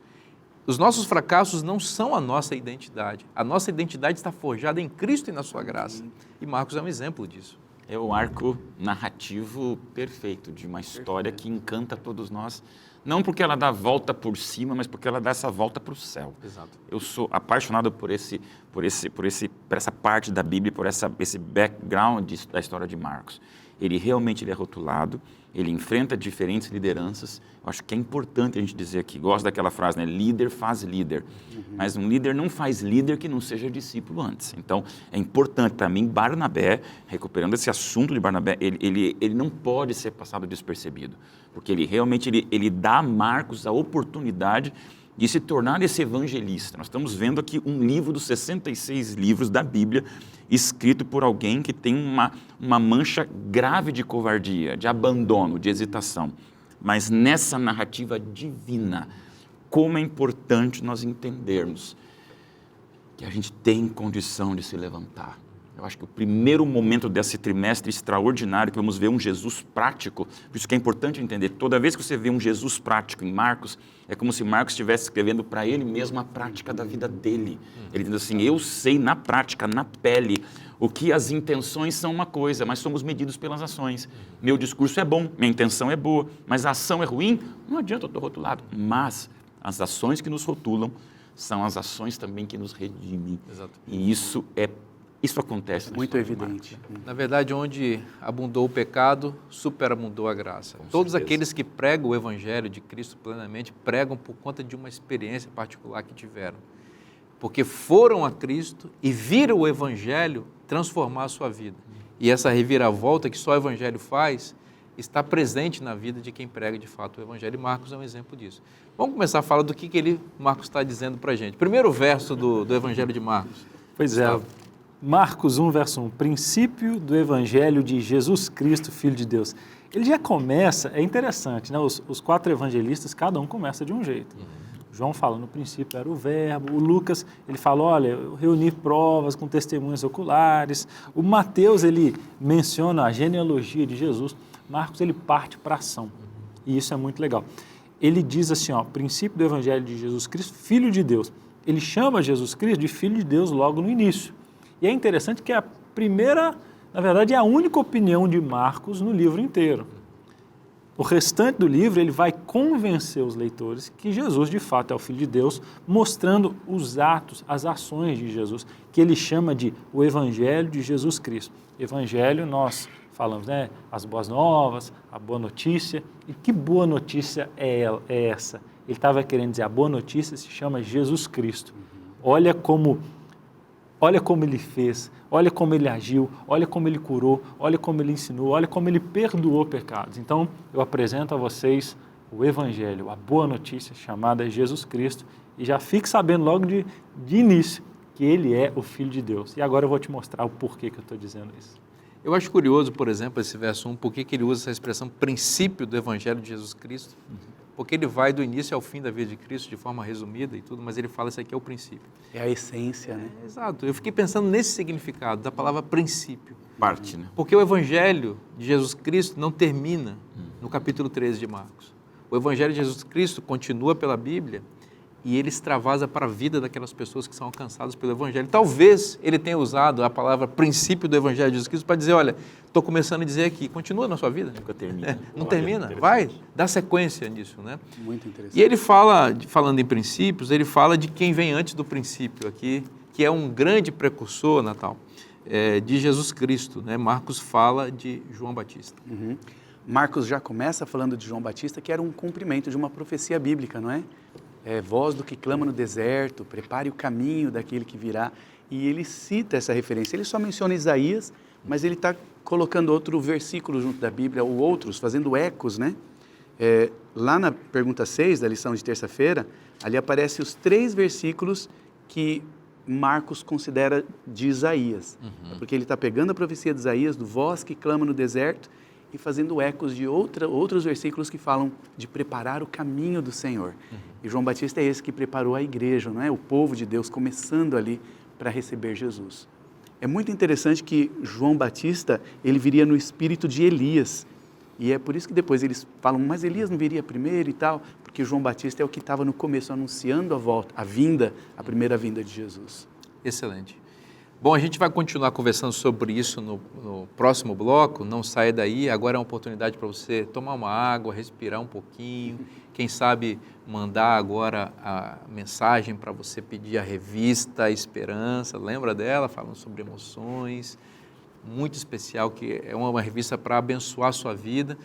S1: Os nossos fracassos não são a nossa identidade. A nossa identidade está forjada em Cristo e na sua graça. E Marcos é um exemplo disso.
S4: É o arco narrativo perfeito de uma história que encanta todos nós, não porque ela dá a volta por cima, mas porque ela dá essa volta para o céu.
S1: Exato.
S4: Eu sou apaixonado por essa parte da Bíblia, por esse background da história de Marcos. Ele realmente é rotulado, ele enfrenta diferentes lideranças. Eu acho que é importante a gente dizer aqui, gosto daquela frase, né? Líder faz líder. Mas um líder não faz líder que não seja discípulo antes. Então, é importante para mim, Barnabé, recuperando esse assunto de Barnabé, ele não pode ser passado despercebido, porque ele realmente ele dá a Marcos a oportunidade de se tornar esse evangelista. Nós estamos vendo aqui um livro dos 66 livros da Bíblia, escrito por alguém que tem uma mancha grave de covardia, de abandono, de hesitação. Mas nessa narrativa divina, como é importante nós entendermos que a gente tem condição de se levantar. Eu acho que o primeiro momento desse trimestre extraordinário, que vamos ver um Jesus prático, por isso que é importante entender, toda vez que você vê um Jesus prático em Marcos, é como se Marcos estivesse escrevendo para ele mesmo a prática da vida dele. Ele diz assim, eu sei na prática, na pele, o que as intenções são uma coisa, mas somos medidos pelas ações. Meu discurso é bom, minha intenção é boa, mas a ação é ruim, não adianta, eu estou rotulado. Mas as ações que nos rotulam são as ações também que nos redimem.
S1: Exato.
S4: E isso acontece na
S3: muito
S4: história de
S3: evidente.
S1: Na verdade, onde abundou o pecado, superabundou a graça.
S4: Com
S1: Todos
S4: certeza.
S1: aqueles que pregam o Evangelho de Cristo plenamente, pregam por conta de uma experiência particular que tiveram. Porque foram a Cristo e viram o Evangelho transformar a sua vida. E essa reviravolta que só o Evangelho faz, está presente na vida de quem prega de fato o Evangelho. E Marcos é um exemplo disso. Vamos começar a falar do que Marcos está dizendo para a gente. Primeiro verso do Evangelho de Marcos.
S2: Pois é, Marcos 1, verso 1, princípio do Evangelho de Jesus Cristo, Filho de Deus. Ele já começa, é interessante, né? Os quatro evangelistas, cada um começa de um jeito. João fala, no princípio era o verbo. O Lucas, ele fala, olha, eu reuni provas com testemunhas oculares. O Mateus, ele menciona a genealogia de Jesus. Marcos, ele parte para a ação. E isso é muito legal. Ele diz assim, ó, princípio do Evangelho de Jesus Cristo, Filho de Deus. Ele chama Jesus Cristo de Filho de Deus logo no início. E é interessante que a primeira, na verdade, é a única opinião de Marcos no livro inteiro. O restante do livro, ele vai convencer os leitores que Jesus, de fato, é o Filho de Deus, mostrando os atos, as ações de Jesus, que ele chama de o Evangelho de Jesus Cristo. Evangelho, nós falamos, né? As boas novas, a boa notícia. E que boa notícia é essa? Ele estava querendo dizer, a boa notícia se chama Jesus Cristo. Olha como ele fez, olha como ele agiu, olha como ele curou, olha como ele ensinou, olha como ele perdoou pecados. Então, eu apresento a vocês o Evangelho, a boa notícia chamada Jesus Cristo, e já fique sabendo logo de início que ele é o Filho de Deus. E agora eu vou te mostrar o porquê que eu estou dizendo isso.
S1: Eu acho curioso, por exemplo, esse verso 1, por que ele usa essa expressão princípio do Evangelho de Jesus Cristo? Porque ele vai do início ao fim da vida de Cristo de forma resumida e tudo, mas ele fala isso aqui é o princípio.
S3: É a essência, né?
S1: Exato. Eu fiquei pensando nesse significado da palavra princípio.
S4: Parte, né?
S1: Porque o Evangelho de Jesus Cristo não termina no capítulo 13 de Marcos. O Evangelho de Jesus Cristo continua pela Bíblia e ele extravasa para a vida daquelas pessoas que são alcançadas pelo Evangelho. Talvez ele tenha usado a palavra princípio do Evangelho de Jesus Cristo para dizer, olha, estou começando a dizer aqui, continua na sua vida.
S4: Nunca termina.
S1: Não termina, vai, dá sequência nisso, né?
S3: Muito interessante.
S1: E ele fala, falando em princípios, ele fala de quem vem antes do princípio aqui, que é um grande precursor, Natal, de Jesus Cristo, né? Marcos fala de João Batista.
S3: Uhum. Marcos já começa falando de João Batista, que era um cumprimento de uma profecia bíblica, não é? Voz do que clama no deserto, prepare o caminho daquele que virá. E ele cita essa referência. Ele só menciona Isaías, mas ele está colocando outro versículo junto da Bíblia, ou outros, fazendo ecos, né? Lá na pergunta 6 da lição de terça-feira, ali aparecem os 3 versículos que Marcos considera de Isaías. Porque ele está pegando a profecia de Isaías, do voz que clama no deserto, e fazendo ecos de outros versículos que falam de preparar o caminho do Senhor. E João Batista é esse que preparou a igreja, não é? O povo de Deus começando ali para receber Jesus. É muito interessante que João Batista, ele viria no espírito de Elias. E é por isso que depois eles falam, mas Elias não viria primeiro e tal? Porque João Batista é o que estava no começo anunciando a primeira vinda de Jesus.
S1: Excelente. Bom, a gente vai continuar conversando sobre isso no próximo bloco, não saia daí, agora é uma oportunidade para você tomar uma água, respirar um pouquinho, quem sabe mandar agora a mensagem para você pedir a revista Esperança, lembra dela, falando sobre emoções, muito especial, que é uma revista para abençoar a sua vida.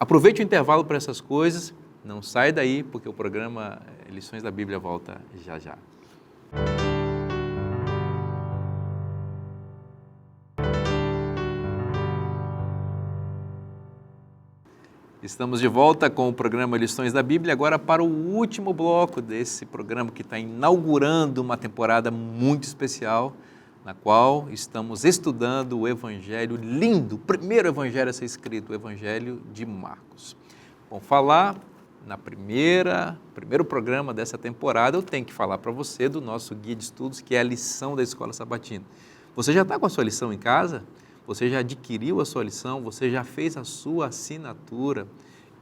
S1: Aproveite o intervalo para essas coisas, não saia daí, porque o programa Lições da Bíblia volta já já. Estamos de volta com o programa Lições da Bíblia, agora para o último bloco desse programa que está inaugurando uma temporada muito especial, na qual estamos estudando o Evangelho lindo, o primeiro Evangelho a ser escrito, o Evangelho de Marcos. Bom, falar na primeiro programa dessa temporada, eu tenho que falar para você do nosso guia de estudos, que é a lição da Escola Sabatina. Você já está com a sua lição em casa? Você já adquiriu a sua lição? Você já fez a sua assinatura?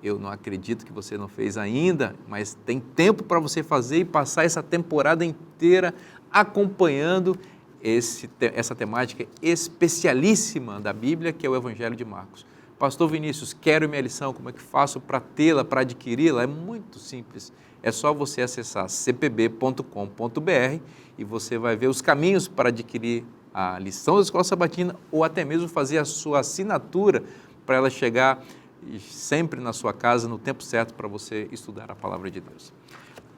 S1: Eu não acredito que você não fez ainda, mas tem tempo para você fazer e passar essa temporada inteira acompanhando essa temática especialíssima da Bíblia, que é o Evangelho de Marcos. Pastor Vinícius, quero minha lição, como é que faço para tê-la, para adquiri-la? É muito simples, é só você acessar cpb.com.br e você vai ver os caminhos para adquirir a lição da Escola Sabatina ou até mesmo fazer a sua assinatura para ela chegar sempre na sua casa no tempo certo para você estudar a Palavra de Deus.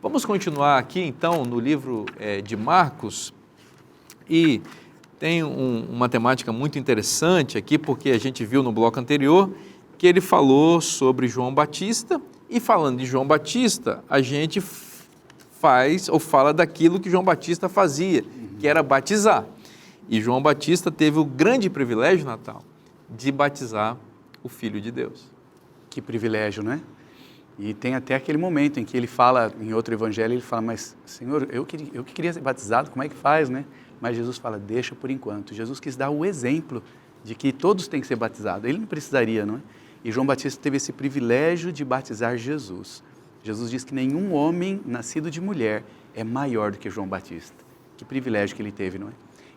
S1: Vamos continuar aqui então no livro de Marcos e tem uma temática muito interessante aqui porque a gente viu no bloco anterior que ele falou sobre João Batista e falando de João Batista a gente fala daquilo que João Batista fazia, que era batizar. E João Batista teve o grande privilégio, Natal, de batizar o Filho de Deus.
S3: Que privilégio, não é? E tem até aquele momento em que ele fala, em outro evangelho, ele fala, mas Senhor, eu que queria ser batizado, como é que faz, né? Mas Jesus fala, deixa por enquanto. Jesus quis dar o exemplo de que todos têm que ser batizados. Ele não precisaria, não é? E João Batista teve esse privilégio de batizar Jesus. Jesus diz que nenhum homem nascido de mulher é maior do que João Batista. Que privilégio que ele teve, não é?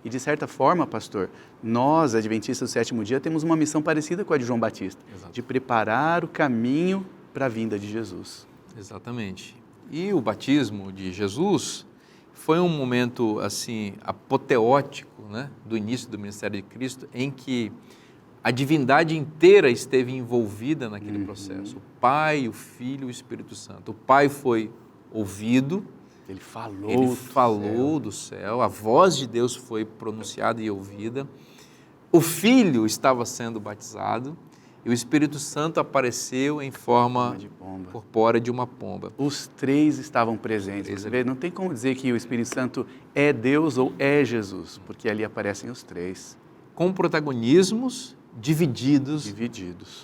S3: E de certa forma, pastor, nós, adventistas do sétimo dia, temos uma missão parecida com a de João Batista. Exato. De preparar o caminho para a vinda de Jesus.
S1: Exatamente. E o batismo de Jesus foi um momento assim apoteótico, né, do início do ministério de Cristo, em que a divindade inteira esteve envolvida naquele processo. O Pai, o Filho e o Espírito Santo. O Pai foi ouvido,
S3: ele falou
S1: do céu, a voz de Deus foi pronunciada e ouvida, o Filho estava sendo batizado e o Espírito Santo apareceu em forma corpórea de uma pomba.
S3: Os 3 estavam presentes. Você vê? Não tem como dizer que o Espírito Santo é Deus ou é Jesus, porque ali aparecem os 3.
S1: Com protagonismos divididos,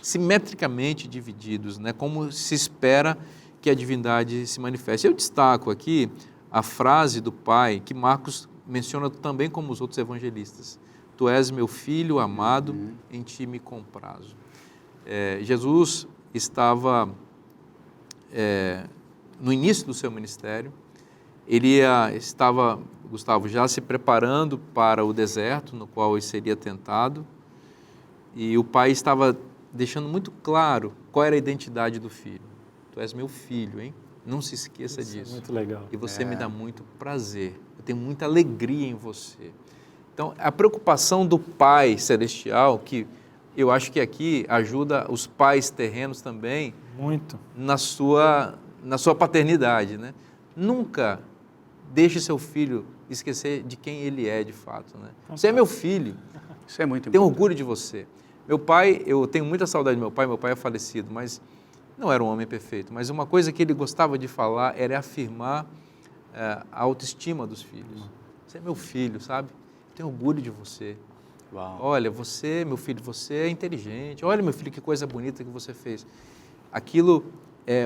S1: simetricamente divididos, né? Como se espera que a divindade se manifeste. Eu destaco aqui a frase do Pai, que Marcos menciona também como os outros evangelistas. Tu és meu filho amado, em ti me comprazo. Jesus estava no início do seu ministério, ele estava, Gustavo, já se preparando para o deserto no qual ele seria tentado, e o pai estava deixando muito claro qual era a identidade do filho. Tu és meu filho, hein? Não se esqueça disso.
S2: É muito legal.
S1: E você me dá muito prazer. Eu tenho muita alegria em você. Então, a preocupação do Pai Celestial, que eu acho que aqui ajuda os pais terrenos também,
S2: muito,
S1: na sua paternidade, né? Nunca deixe seu filho esquecer de quem ele é de fato, né? Você é meu filho.
S3: Isso é muito
S1: Tenho
S3: importante.
S1: orgulho de você. Meu pai, eu tenho muita saudade do meu pai é falecido, mas não era um homem perfeito, mas uma coisa que ele gostava de falar era afirmar a autoestima dos filhos. Você é meu filho, sabe? Tenho orgulho de você.
S3: Uau.
S1: Olha, você, meu filho, você é inteligente. Olha, meu filho, que coisa bonita que você fez. Aquilo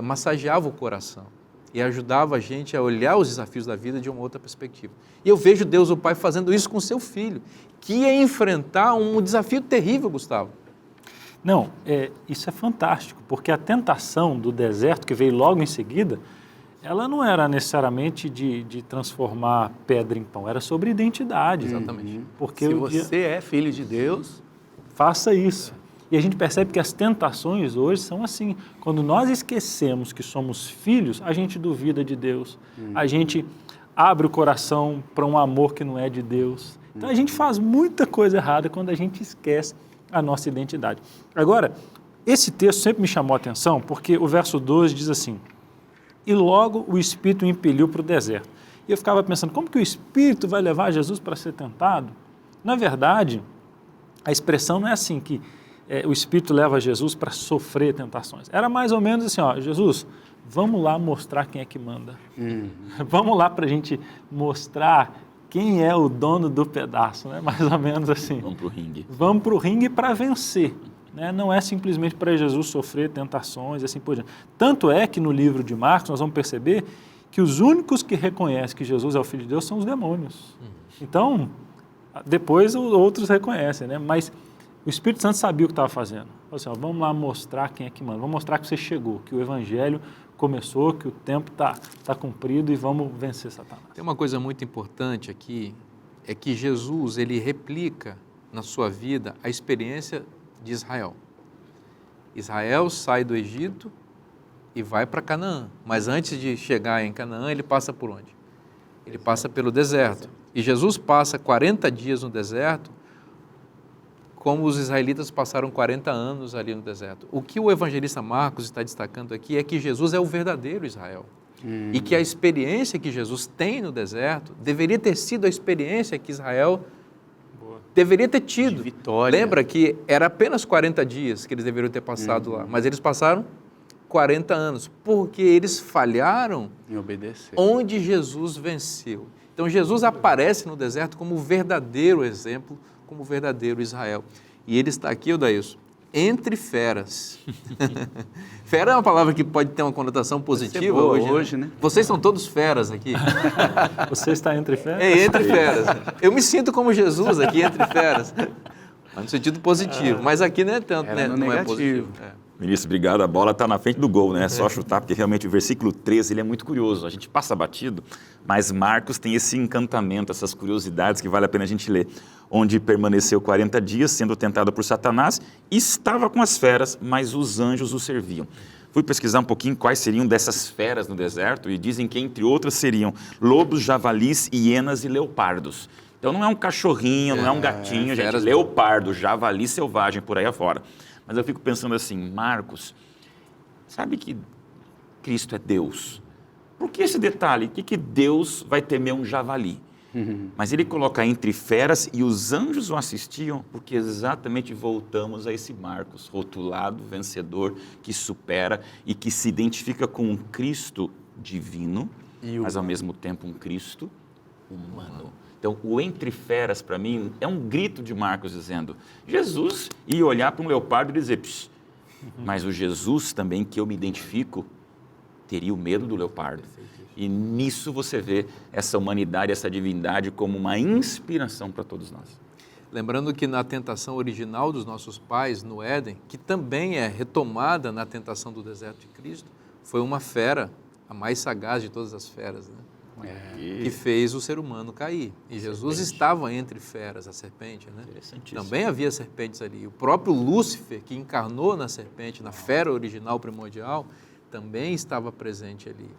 S1: massageava o coração e ajudava a gente a olhar os desafios da vida de uma outra perspectiva. E eu vejo Deus, o Pai, fazendo isso com o seu filho, que ia enfrentar um desafio terrível, Gustavo.
S2: Não, isso é fantástico, porque a tentação do deserto, que veio logo em seguida, ela não era necessariamente de transformar pedra em pão, era sobre identidade.
S1: Exatamente.
S2: Porque
S3: Se você é filho de Deus,
S2: faça isso. E a gente percebe que as tentações hoje são assim. Quando nós esquecemos que somos filhos, a gente duvida de Deus. A gente abre o coração para um amor que não é de Deus. Então a gente faz muita coisa errada quando a gente esquece a nossa identidade. Agora, esse texto sempre me chamou a atenção porque o verso 12 diz assim: e logo o Espírito o impeliu para o deserto. E eu ficava pensando, como que o Espírito vai levar Jesus para ser tentado? Na verdade, a expressão não é assim, que o Espírito leva Jesus para sofrer tentações. Era mais ou menos assim, ó, Jesus, vamos lá mostrar quem é que manda. Vamos lá para a gente mostrar quem é o dono do pedaço, né? Mais ou menos assim.
S4: Vamos para o ringue.
S2: Vamos para o ringue para vencer. Né? Não é simplesmente para Jesus sofrer tentações e assim por diante. Tanto é que no livro de Marcos nós vamos perceber que os únicos que reconhecem que Jesus é o Filho de Deus são os demônios. Então, depois os outros reconhecem, né? Mas o Espírito Santo sabia o que estava fazendo. Falou assim, ó, vamos lá mostrar quem é que manda, vamos mostrar que você chegou, que o Evangelho começou, que o tempo está cumprido e vamos vencer Satanás.
S1: Tem uma coisa muito importante aqui, é que Jesus, ele replica na sua vida a experiência de Israel. Israel sai do Egito e vai para Canaã, mas antes de chegar em Canaã, ele passa por onde? Ele passa pelo deserto. E Jesus passa 40 dias no deserto, como os israelitas passaram 40 anos ali no deserto. O que o evangelista Marcos está destacando aqui é que Jesus é o verdadeiro Israel. E que a experiência que Jesus tem no deserto deveria ter sido a experiência que Israel deveria ter tido.
S3: De vitória.
S1: Lembra que era apenas 40 dias que eles deveriam ter passado lá, mas eles passaram 40 anos, porque eles falharam
S3: em obedecer.
S1: Onde Jesus venceu. Então Jesus aparece no deserto como o verdadeiro exemplo, como o verdadeiro Israel. E ele está aqui, Odailson, entre feras. Fera é uma palavra que pode ter uma conotação positiva
S3: boa
S1: hoje,
S3: né?
S1: Vocês são todos feras aqui.
S2: Você está entre feras?
S1: É, entre feras. Eu me sinto como Jesus aqui, entre feras. Mas no sentido positivo. Mas aqui não é tanto, né? Não
S3: negativo.
S1: É positivo.
S4: Ministro, obrigado. A bola está na frente do gol, né? É só chutar, porque realmente o versículo 13 ele é muito curioso. A gente passa batido, mas Marcos tem esse encantamento, essas curiosidades que vale a pena a gente ler. Onde permaneceu 40 dias, sendo tentado por Satanás, estava com as feras, mas os anjos o serviam. Fui pesquisar um pouquinho quais seriam dessas feras no deserto e dizem que, entre outras, seriam lobos, javalis, hienas e leopardos. Então não é um cachorrinho, não é um gatinho, gente. Leopardo, javali selvagem, por aí afora. Mas eu fico pensando assim, Marcos, sabe que Cristo é Deus? Por que esse detalhe? Por que Deus vai temer um javali? Mas ele coloca entre feras e os anjos o assistiam, porque exatamente voltamos a esse Marcos, rotulado, vencedor, que supera e que se identifica com um Cristo divino, mas ao mesmo tempo um Cristo humano. Então, o entre feras, para mim, é um grito de Marcos dizendo, Jesus ia olhar para um leopardo e dizer, mas o Jesus também que eu me identifico, teria o medo do leopardo. E nisso você vê essa humanidade, essa divindade como uma inspiração para todos nós.
S1: Lembrando que na tentação original dos nossos pais no Éden, que também é retomada na tentação do deserto de Cristo, foi uma fera, a mais sagaz de todas as feras, né? Que fez o ser humano cair. E Jesus estava entre feras, a serpente, né? Também havia serpentes ali. O próprio Lúcifer, que encarnou na serpente, na fera original primordial, também estava presente ali.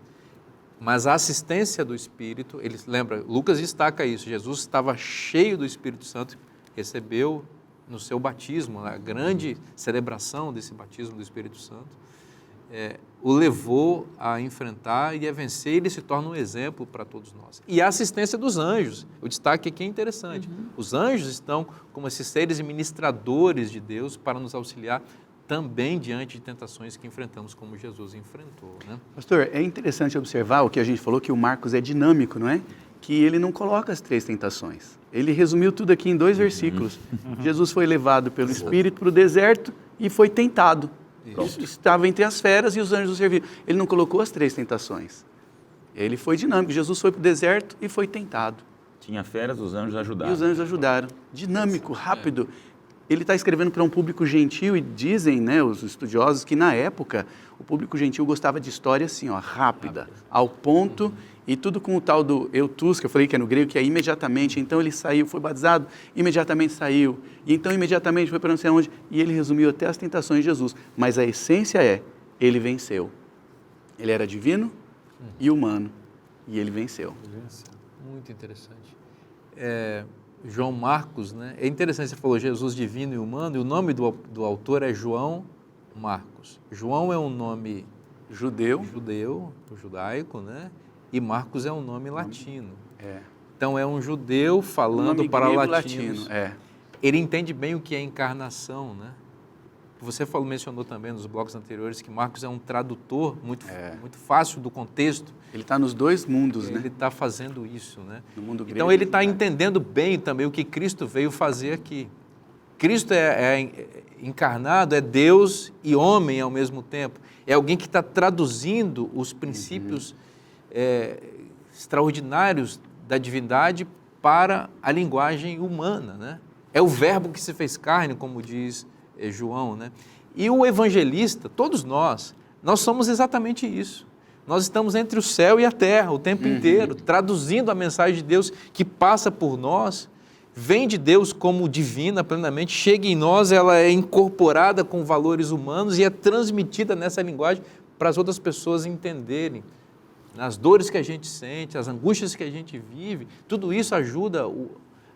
S1: Mas a assistência do Espírito, lembra, Lucas destaca isso, Jesus estava cheio do Espírito Santo, recebeu no seu batismo, a grande celebração desse batismo do Espírito Santo, o levou a enfrentar e a vencer, e ele se torna um exemplo para todos nós. E a assistência dos anjos, o destaque aqui é interessante. Os anjos estão como esses seres ministradores de Deus para nos auxiliar também diante de tentações que enfrentamos como Jesus enfrentou, né?
S3: Pastor, é interessante observar o que a gente falou, que o Marcos é dinâmico, não é? Que ele não coloca as 3 tentações. Ele resumiu tudo aqui em 2 versículos. Jesus foi levado pelo Espírito para o deserto e foi tentado. Estava entre as feras e os anjos o serviram. Ele não colocou as 3 tentações. Ele foi dinâmico. Jesus foi para o deserto e foi tentado.
S4: Tinha feras, os anjos ajudaram.
S3: E os anjos ajudaram. Dinâmico, rápido. Ele está escrevendo para um público gentil e dizem, né, os estudiosos, que na época o público gentil gostava de história assim, ó, rápida, ao ponto, e tudo com o tal do eutus, que eu falei que é no grego, que é imediatamente. Então ele saiu, foi batizado, imediatamente saiu, e então imediatamente foi para não sei onde, e ele resumiu até as tentações de Jesus. Mas a essência é, ele venceu. Ele era divino e humano, e ele venceu.
S1: Muito interessante. João Marcos, né? É interessante, você falou Jesus divino e humano, e o nome do autor é João Marcos. João é um nome judaico, né? E Marcos é um nome latino. Então é um judeu falando para latinos. Ele entende bem o que é encarnação, né? Você mencionou também nos blocos anteriores que Marcos é um tradutor muito fácil do contexto.
S3: Ele está nos 2 mundos, né?
S1: Ele está fazendo isso, né?
S3: No mundo grego,
S1: então ele está entendendo bem também o que Cristo veio fazer aqui. Cristo é encarnado, é Deus e homem ao mesmo tempo. É alguém que está traduzindo os princípios extraordinários da divindade para a linguagem humana, né? É o verbo que se fez carne, como diz João, né? E o evangelista, todos nós somos exatamente isso. Nós estamos entre o céu e a terra o tempo inteiro, traduzindo a mensagem de Deus que passa por nós, vem de Deus como divina plenamente, chega em nós, ela é incorporada com valores humanos e é transmitida nessa linguagem para as outras pessoas entenderem. As dores que a gente sente, as angústias que a gente vive, tudo isso ajuda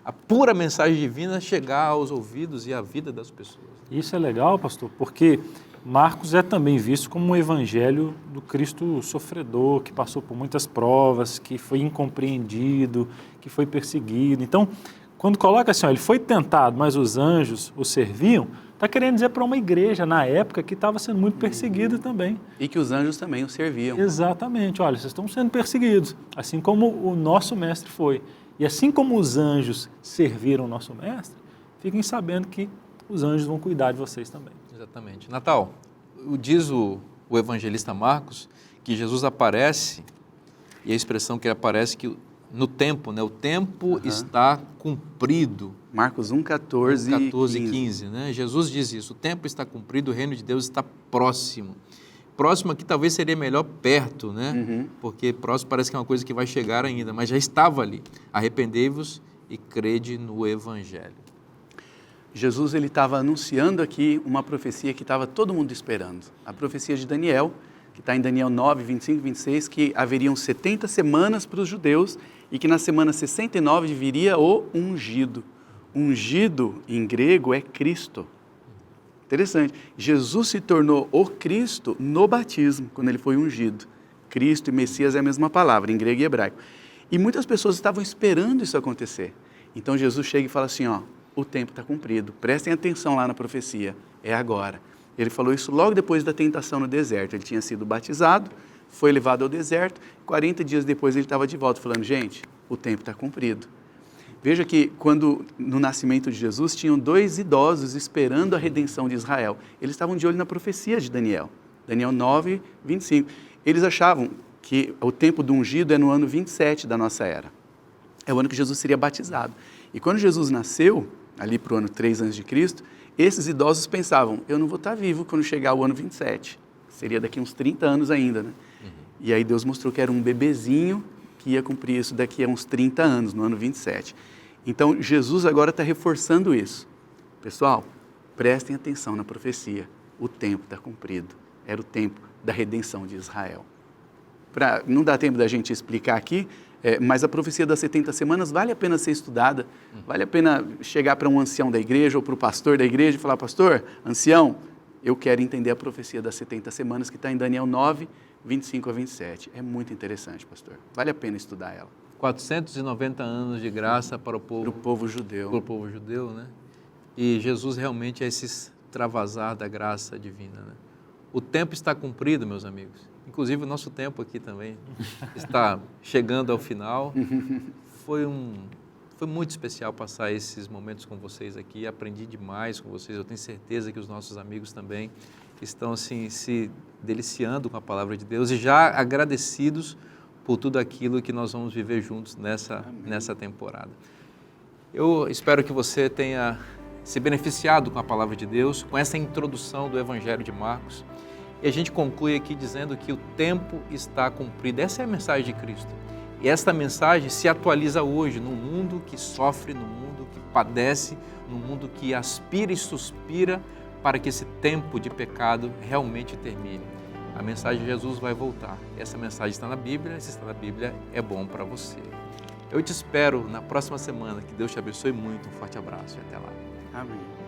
S1: a pura mensagem divina a chegar aos ouvidos e à vida das pessoas.
S2: Isso é legal, pastor, porque Marcos é também visto como um evangelho do Cristo sofredor, que passou por muitas provas, que foi incompreendido, que foi perseguido. Então, quando coloca assim, ó, ele foi tentado, mas os anjos o serviam, está querendo dizer para uma igreja, na época, que estava sendo muito perseguida também.
S3: E que os anjos também o serviam.
S2: Exatamente. Olha, vocês estão sendo perseguidos, assim como o nosso mestre foi. E assim como os anjos serviram o nosso mestre, fiquem sabendo que os anjos vão cuidar de vocês também.
S1: Exatamente. Natal, diz o evangelista Marcos que Jesus aparece, e a expressão que ele aparece que no tempo, né? O tempo está cumprido.
S3: Marcos 1, 14 e 15.
S1: Né? Jesus diz isso, o tempo está cumprido, o reino de Deus está próximo. Próximo aqui talvez seria melhor perto, né? Porque próximo parece que é uma coisa que vai chegar ainda, mas já estava ali. Arrependei-vos e crede no Evangelho.
S3: Jesus ele estava anunciando aqui uma profecia que estava todo mundo esperando. A profecia de Daniel, que está em Daniel 9, 25 e 26, que haveriam 70 semanas para os judeus e que na semana 69 viria o ungido. Ungido, em grego, é Cristo. Interessante. Jesus se tornou o Cristo no batismo, quando ele foi ungido. Cristo e Messias é a mesma palavra, em grego e hebraico. E muitas pessoas estavam esperando isso acontecer. Então Jesus chega e fala assim, ó, o tempo está cumprido, prestem atenção lá na profecia, é agora. Ele falou isso logo depois da tentação no deserto. Ele tinha sido batizado, foi levado ao deserto, 40 dias depois ele estava de volta, falando, gente, o tempo está cumprido. Veja que quando no nascimento de Jesus tinham 2 idosos esperando a redenção de Israel. Eles estavam de olho na profecia de Daniel. Daniel 9, 25. Eles achavam que o tempo do ungido é no ano 27 da nossa era. É o ano que Jesus seria batizado. E quando Jesus nasceu, ali para o ano 3 a.C., esses idosos pensavam, eu não vou estar vivo quando chegar o ano 27. Seria daqui uns 30 anos ainda, né? E aí Deus mostrou que era um bebezinho que ia cumprir isso daqui a uns 30 anos, no ano 27. Então, Jesus agora está reforçando isso. Pessoal, prestem atenção na profecia. O tempo está cumprido. Era o tempo da redenção de Israel. Não dá tempo da gente explicar aqui, mas a profecia das 70 semanas vale a pena ser estudada. Vale a pena chegar para um ancião da igreja ou para o pastor da igreja e falar: pastor, ancião, eu quero entender a profecia das 70 semanas que está em Daniel 9, 25 a 27. É muito interessante, pastor. Vale a pena estudar ela.
S1: 490 anos de graça para o povo
S3: judeu.
S1: Para o povo judeu, né? E Jesus realmente é esse extravasar da graça divina, né? O tempo está cumprido, meus amigos. Inclusive o nosso tempo aqui também está chegando ao final. Foi muito especial passar esses momentos com vocês aqui. Aprendi demais com vocês. Eu tenho certeza que os nossos amigos também estão assim se deliciando com a palavra de Deus e já agradecidos por tudo aquilo que nós vamos viver juntos nessa temporada. Eu espero que você tenha se beneficiado com a palavra de Deus, com essa introdução do Evangelho de Marcos. E a gente conclui aqui dizendo que o tempo está cumprido. Essa é a mensagem de Cristo. E esta mensagem se atualiza hoje no mundo que sofre, no mundo que padece, no mundo que aspira e suspira para que esse tempo de pecado realmente termine. A mensagem de Jesus vai voltar. Essa mensagem está na Bíblia, se está na Bíblia, é bom para você. Eu te espero na próxima semana. Que Deus te abençoe muito. Um forte abraço e até lá.
S3: Amém.